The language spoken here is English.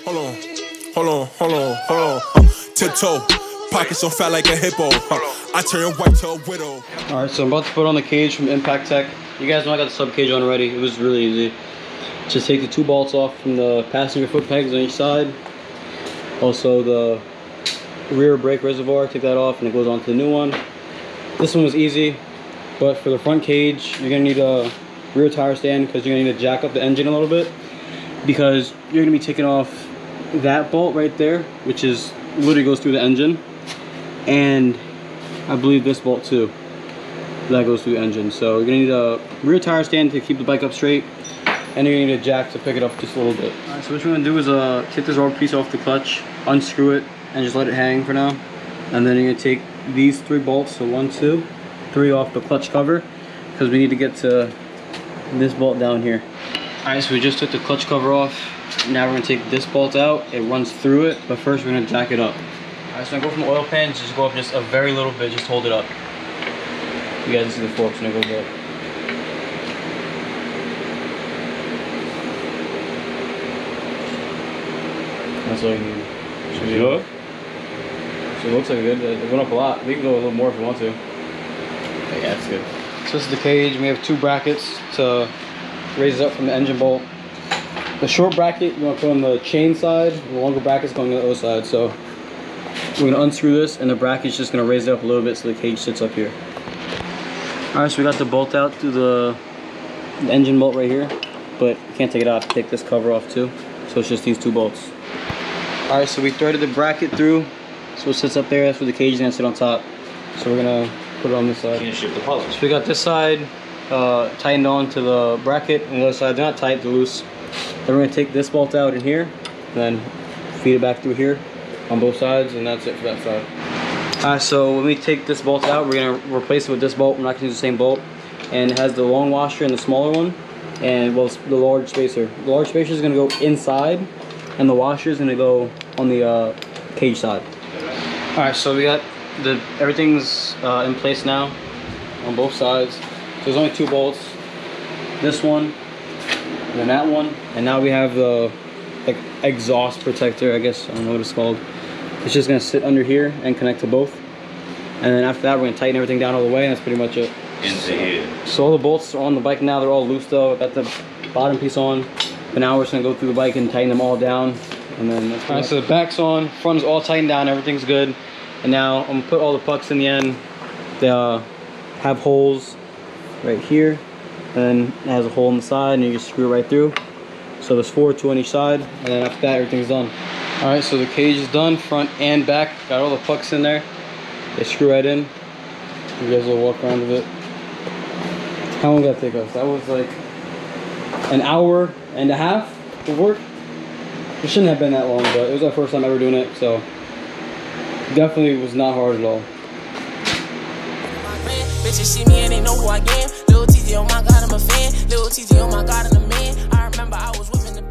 Hold on, hold on, hold on, hold on. Tiptoe, pockets so fat like a hippo. I turn white to a widow. Alright, so I'm about to put on the cage from Impact Tech. You guys know I got the sub cage on already. It was really easy. Just take the two bolts off from the passenger foot pegs on each side. Also the rear brake reservoir, take that off and it goes on to the new one. This one was easy, but for the front cage, you're gonna need a rear tire stand because you're gonna need to jack up the engine a little bit, because you're gonna be taking off that bolt right there, which is literally goes through the engine, and I believe this bolt too, that goes through the engine. So you're gonna need a rear tire stand to keep the bike up straight, and you're gonna need a jack to pick it up just a little bit. Alright, so what you're gonna do is take this rubber piece off the clutch, unscrew it, and just let it hang for now. And then you're gonna take these three bolts, so 1, 2, 3 off the clutch cover, because we need to get to this bolt down here. Alright, so we just took the clutch cover off. Now we're gonna take this bolt out. It runs through it, but first we're gonna jack it up. Alright, so I'm gonna go from the oil pan, just go up just a very little bit, just hold it up. You guys see the forks when it goes up. That's all you need. Should we go? So it looks like good. It went up a lot. We can go a little more if we want to. Yeah, that's good. So this is the cage. We have two brackets to raise it up from the engine bolt. The short bracket you want to put on the chain side, the longer bracket's going on the other side. So we're going to unscrew this, and the bracket's just going to raise it up a little bit so the cage sits up here. Alright, so we got the bolt out through the engine bolt right here, but you can't take it off. Take this cover off too. So it's just these two bolts. Alright, so we threaded the bracket through, so it sits up there. That's where the cage is going to sit on top. So we're going to put it on this side. Can't shift the puzzle. So we got this side tightened on to the bracket, and the other side, they're not tight, they're loose. Then we're going to take this bolt out in here, then feed it back through here on both sides, and that's it for that side. Alright, so when we take this bolt out, we're going to replace it with this bolt. We're not going to use the same bolt. And it has the long washer and the smaller one, and well, the large spacer. The large spacer is going to go inside, and the washer is going to go on the cage side. Alright, so we got everything's in place now on both sides. So there's only two bolts, this one and then that one, and now we have the like exhaust protector, I guess, I don't know what it's called. It's just gonna sit under here and connect to both, and then after that we're gonna tighten everything down all the way, and that's pretty much it. So all the bolts are on the bike now. They're all loose though. Got the bottom piece on, but now we're just gonna go through the bike and tighten them all down, and then that's alright. So the back's on, front is all tightened down, everything's good. And now I'm gonna put all the pucks in the end. They have holes right here, and it has a hole in the side, and you just screw right through. So there's 4, 2 on each side, and then after that everything's done. Alright, so the cage is done, front and back. Got all the pucks in there. They screw right in. You guys will walk around with it. How long did that take us? That was like an hour and a half of work. It shouldn't have been that long, but it was our first time ever doing it, so definitely was not hard at all. Bitches see me and they know who I am. Little TJ, oh my god, I'm a fan. Little TJ, oh my god, I'm a man. I remember I was whipping the